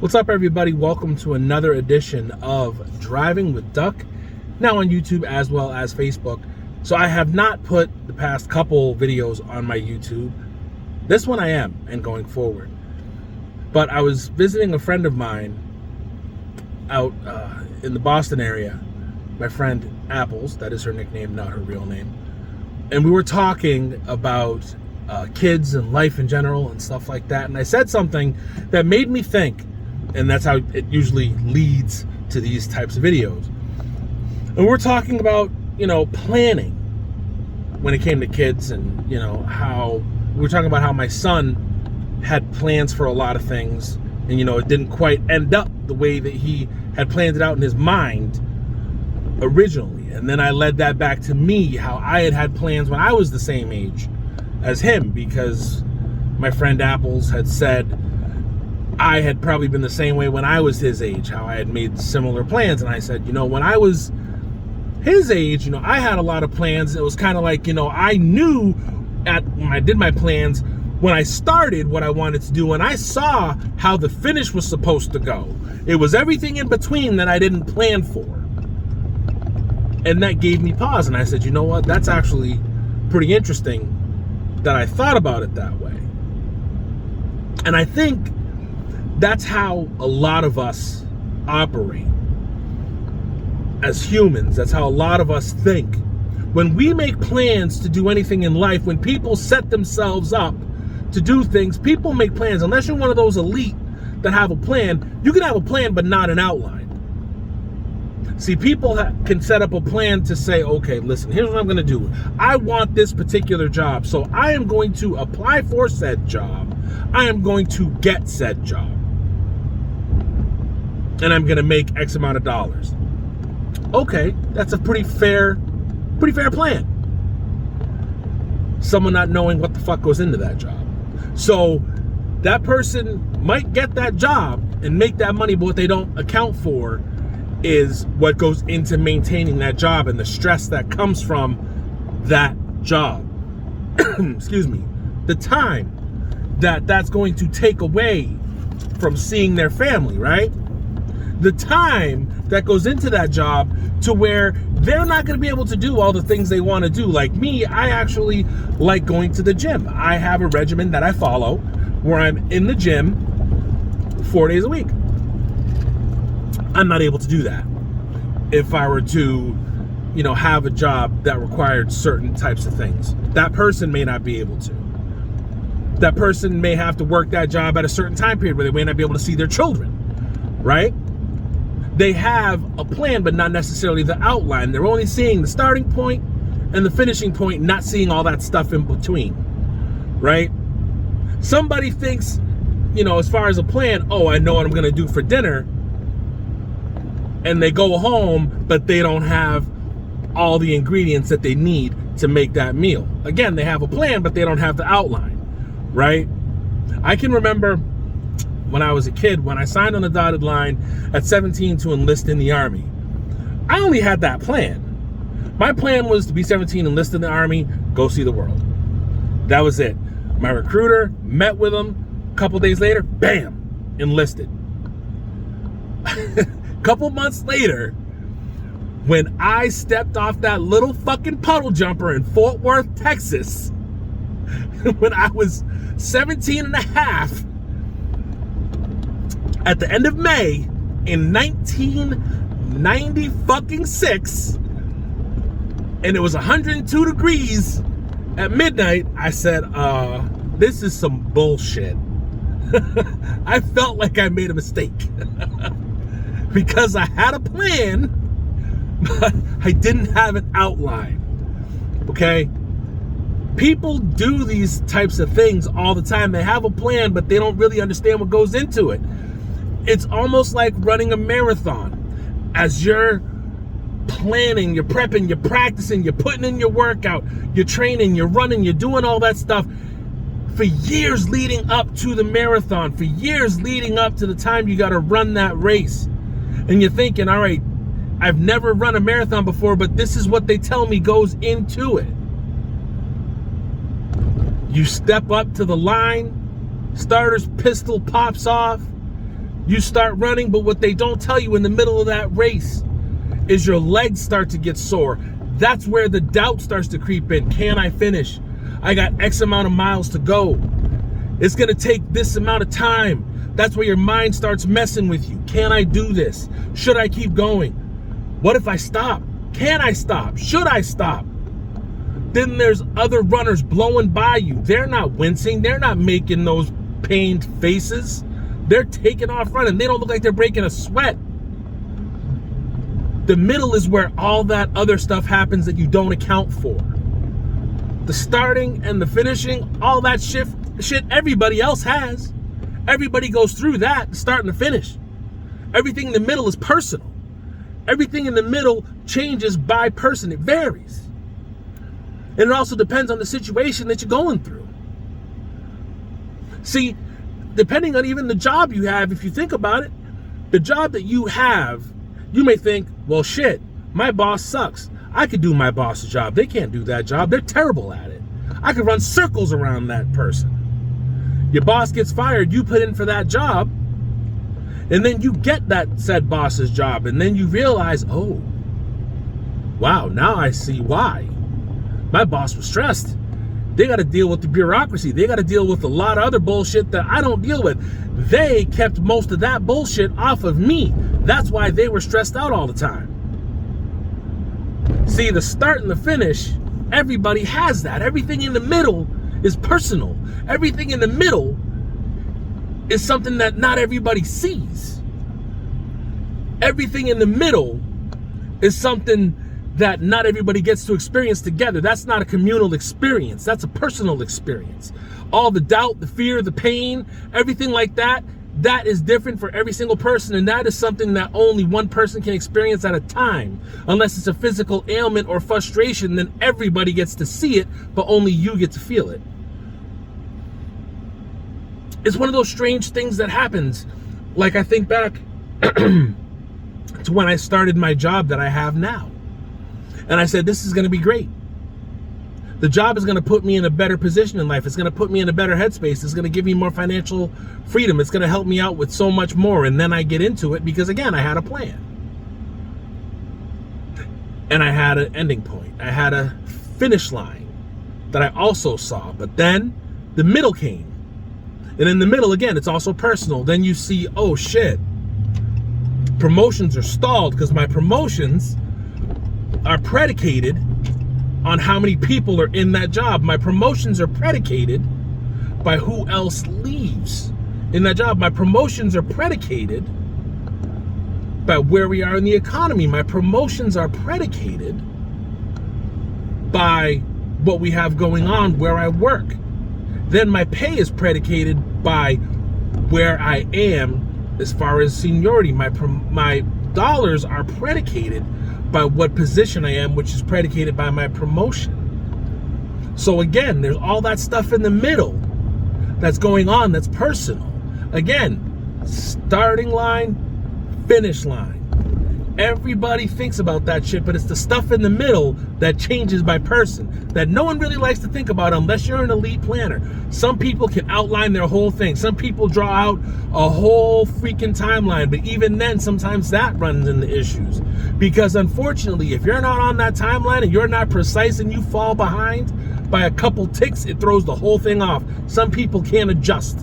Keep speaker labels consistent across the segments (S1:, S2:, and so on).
S1: What's up, everybody? Welcome to another edition of Driving with Duck, now on YouTube as well as Facebook. So I have not put the past couple videos on my YouTube. This one I am, and going forward. But I was visiting a friend of mine out in the Boston area, my friend Apples, that is her nickname, not her real name. And we were talking about kids and life in general and stuff like that. And I said something that made me think, and that's how it usually leads to these types of videos. And we're talking about, planning when it came to kids, and, how we were talking about how my son had plans for a lot of things, and, it didn't quite end up the way that he had planned it out in his mind originally. And then I led that back to me, how I had plans when I was the same age as him, because my friend Apples had said I had probably been the same way when I was his age, how I had made similar plans. And I said, when I was his age, I had a lot of plans. It was kind of like, I knew when I did my plans, when I started what I wanted to do, and I saw how the finish was supposed to go. It was everything in between that I didn't plan for. And that gave me pause. And I said, what? That's actually pretty interesting that I thought about it that way. And I think that's how a lot of us operate as humans. That's how a lot of us think. When we make plans to do anything in life, when people set themselves up to do things, people make plans. Unless you're one of those elite that have a plan, you can have a plan but not an outline. See, people can set up a plan to say, okay, listen, here's what I'm going to do. I want this particular job, so I am going to apply for said job. I am going to get said job. And I'm going to make X amount of dollars. Okay, that's a pretty fair plan. Someone not knowing what the fuck goes into that job. So that person might get that job and make that money, but what they don't account for is what goes into maintaining that job and the stress that comes from that job. Excuse me. The time that's going to take away from seeing their family, right? The time that goes into that job to where they're not going to be able to do all the things they want to do. Like me, I actually like going to the gym. I have a regimen that I follow where I'm in the gym 4 days a week. I'm not able to do that if I were to, have a job that required certain types of things. That person may not be able to. That person may have to work that job at a certain time period where they may not be able to see their children, right? They have a plan, but not necessarily the outline. They're only seeing the starting point and the finishing point, not seeing all that stuff in between, right? Somebody thinks, as far as a plan, oh, I know what I'm going to do for dinner. And they go home, but they don't have all the ingredients that they need to make that meal. Again, they have a plan, but they don't have the outline, right? I can remember when I was a kid, when I signed on the dotted line at 17 to enlist in the Army. I only had that plan. My plan was to be 17, enlist in the Army, go see the world. That was it. My recruiter met with him. A couple days later, bam, enlisted. Couple months later, when I stepped off that little fucking puddle jumper in Fort Worth, Texas, when I was 17 and a half, at the end of May in 1996, and it was 102 degrees at midnight, I said, this is some bullshit. I felt like I made a mistake. Because I had a plan, but I didn't have an outline. Okay? People do these types of things all the time. They have a plan, but they don't really understand what goes into it. It's almost like running a marathon. As you're planning, you're prepping, you're practicing, you're putting in your workout, you're training, you're running, you're doing all that stuff for years leading up to the marathon, for years leading up to the time you got to run that race. And you're thinking, all right, I've never run a marathon before, but this is what they tell me goes into it. You step up to the line, starter's pistol pops off, You start running, but what they don't tell you in the middle of that race is your legs start to get sore. That's where the doubt starts to creep in. Can I finish? I got X amount of miles to go. It's gonna take this amount of time. That's where your mind starts messing with you. Can I do this? Should I keep going? What if I stop? Can I stop? Should I stop? Then there's other runners blowing by you. They're not wincing. They're not making those pained faces. They're taking off running. They don't look like they're breaking a sweat. The middle is where all that other stuff happens that you don't account for. The starting and the finishing, all that shit everybody else has. Everybody goes through that, the start and the finish. Everything in the middle is personal. Everything in the middle changes by person. It varies. And it also depends on the situation that you're going through. See, depending on even the job you have, if you think about it, the job that you have, you may think, well, shit, my boss sucks. I could do my boss's job. They can't do that job. They're terrible at it. I could run circles around that person. Your boss gets fired, you put in for that job, and then you get that said boss's job, and then you realize, oh, wow, now I see why. My boss was stressed. They got to deal with the bureaucracy. They got to deal with a lot of other bullshit that I don't deal with. They kept most of that bullshit off of me. That's why they were stressed out all the time. See, the start and the finish, everybody has that. Everything in the middle is personal. Everything in the middle is something that not everybody sees. Everything in the middle is something that not everybody gets to experience together. That's not a communal experience. That's a personal experience. All the doubt, the fear, the pain, everything like that, that is different for every single person, and that is something that only one person can experience at a time. Unless it's a physical ailment or frustration, then everybody gets to see it, but only you get to feel it. It's one of those strange things that happens. Like, I think back to when I started my job that I have now. And I said, this is going to be great. The job is going to put me in a better position in life. It's going to put me in a better headspace. It's going to give me more financial freedom. It's going to help me out with so much more. And then I get into it because, again, I had a plan. And I had an ending point. I had a finish line that I also saw. But then the middle came. And in the middle, again, it's also personal. Then you see, oh, shit. Promotions are stalled because my promotions are predicated on how many people are in that job. My promotions are predicated by who else leaves in that job. My promotions are predicated by where we are in the economy. My promotions are predicated by what we have going on where I work. Then my pay is predicated by where I am as far as seniority. My dollars are predicated by what position I am, which is predicated by my promotion. So again, there's all that stuff in the middle that's going on that's personal. Again, starting line, finish line. Everybody thinks about that shit, but it's the stuff in the middle that changes by person that no one really likes to think about unless you're an elite planner. Some people can outline their whole thing. Some people draw out a whole freaking timeline, but even then, sometimes that runs into issues. Because unfortunately, if you're not on that timeline and you're not precise and you fall behind by a couple ticks, it throws the whole thing off. Some people can't adjust.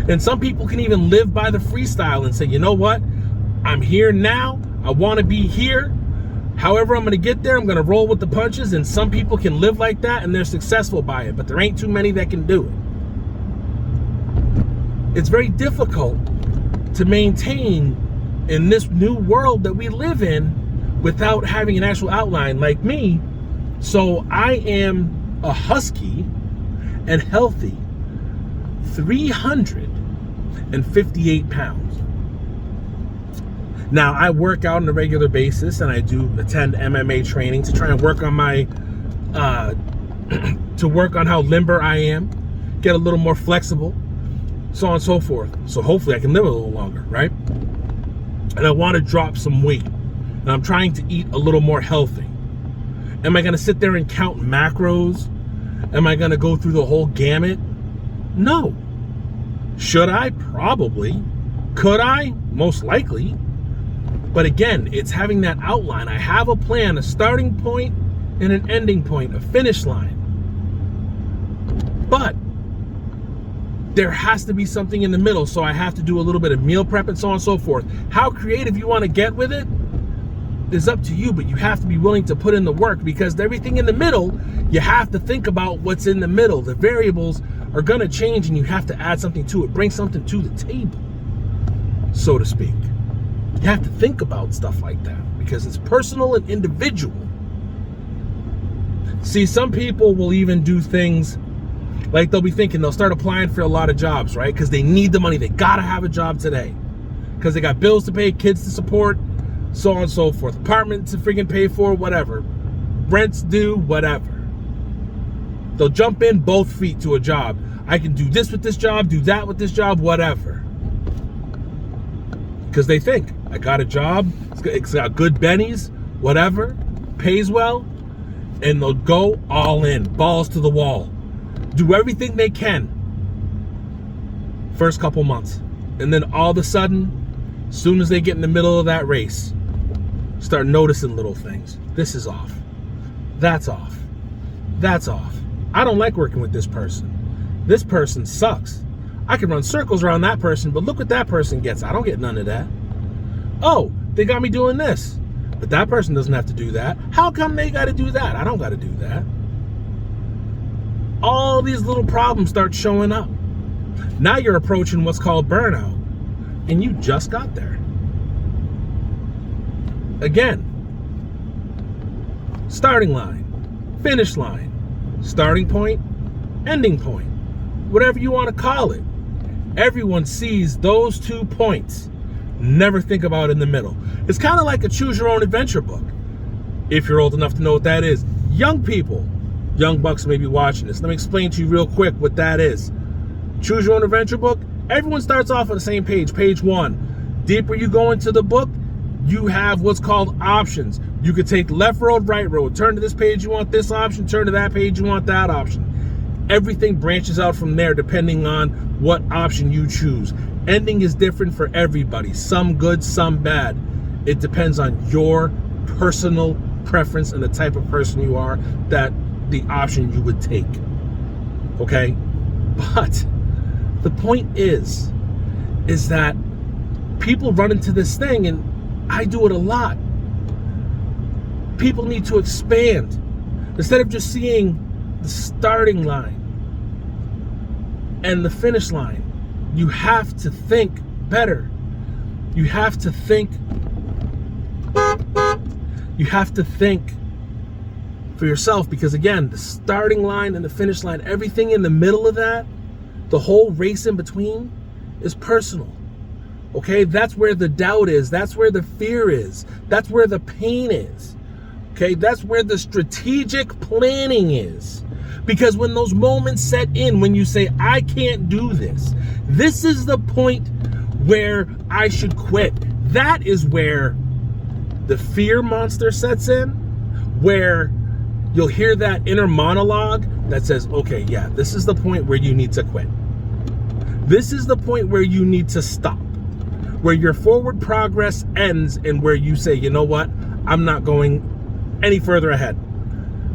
S1: And some people can even live by the freestyle and say, you know what? I'm here now. I want to be here. However I'm going to get there, I'm going to roll with the punches. And some people can live like that and they're successful by it, but there ain't too many that can do it. It's very difficult to maintain in this new world that we live in without having an actual outline. Like me, so I am a husky and healthy 358 pounds. Now, I work out on a regular basis and I do attend MMA training to try and work on my, to work on how limber I am, get a little more flexible, so on and so forth. So hopefully I can live a little longer, right? And I want to drop some weight. And I'm trying to eat a little more healthy. Am I going to sit there and count macros? Am I going to go through the whole gamut? No. Should I? Probably. Could I? Most likely. But again, it's having that outline. I have a plan, a starting point and an ending point, a finish line. But there has to be something in the middle, so I have to do a little bit of meal prep and so on and so forth. How creative you want to get with it is up to you, but you have to be willing to put in the work, because everything in the middle, you have to think about what's in the middle. The variables are going to change, and you have to add something to it, bring something to the table, so to speak. You have to think about stuff like that because it's personal and individual. See, some people will even do things like they'll be thinking they'll start applying for a lot of jobs, right? Because they need the money. They got to have a job today because they got bills to pay, kids to support, so on and so forth. Apartment to freaking pay for, whatever. Rents due, whatever. They'll jump in both feet to a job. I can do this with this job, do that with this job, whatever. Because they think, I got a job, it's got good bennies, whatever, pays well, and they'll go all in, balls to the wall. Do everything they can first couple months. And then all of a sudden, as soon as they get in the middle of that race, start noticing little things. This is off. That's off. That's off. I don't like working with this person. This person sucks. I can run circles around that person, but look what that person gets. I don't get none of that. Oh, they got me doing this, but that person doesn't have to do that. How come they got to do that? I don't got to do that. All these little problems start showing up. Now you're approaching what's called burnout, and you just got there. Again, starting line, finish line, starting point, ending point, whatever you want to call it. Everyone sees those 2 points. Never think about in the middle. It's kind of like a choose your own adventure book. If you're old enough to know what that is. Young people, young bucks may be watching this. Let me explain to you real quick what that is. Choose your own adventure book. Everyone starts off on the same page, page 1. Deeper you go into the book, you have what's called options. You could take left road, right road. Turn to this page, you want this option. Turn to that page, you want that option. Everything branches out from there depending on what option you choose. Ending is different for everybody. Some good, some bad. It depends on your personal preference and the type of person you are, that the option you would take. Okay? But the point is that people run into this thing, and I do it a lot. People need to expand. Instead of just seeing the starting line and the finish line, you have to think better. You have to think for yourself, because again, the starting line and the finish line, everything in the middle of that, the whole race in between, is personal. Okay, that's where the doubt is. That's where the fear is. That's where the pain is. Okay, that's where the strategic planning is. Because when those moments set in, when you say, I can't do this, this is the point where I should quit. That is where the fear monster sets in, where you'll hear that inner monologue that says, okay, yeah, this is the point where you need to quit. This is the point where you need to stop, where your forward progress ends and where you say, you know what, I'm not going any further ahead.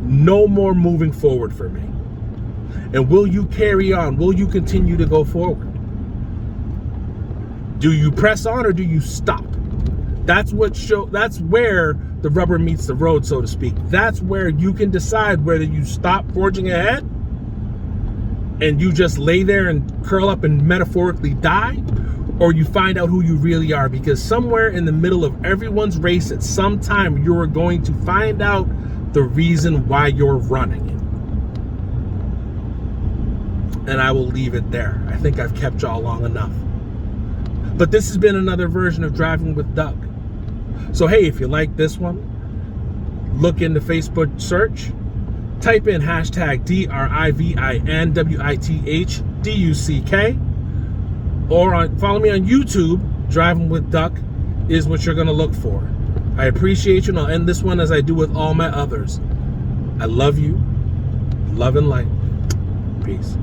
S1: No more moving forward for me. And will you carry on? Will you continue to go forward? Do you press on or do you stop? That's where the rubber meets the road, so to speak. That's where you can decide whether you stop forging ahead and you just lay there and curl up and metaphorically die, or you find out who you really are. Because somewhere in the middle of everyone's race, at some time, you are going to find out the reason why you're running it. And I will leave it there. I think I've kept y'all long enough. But this has been another version of Driving with Doug. So hey, if you like this one, look into Facebook search, type in hashtag DRIVINWITHDUCK, or follow me on YouTube. Driving with Duck is what you're going to look for. I appreciate you, and I'll end this one as I do with all my others. I love you. Love and light. Peace.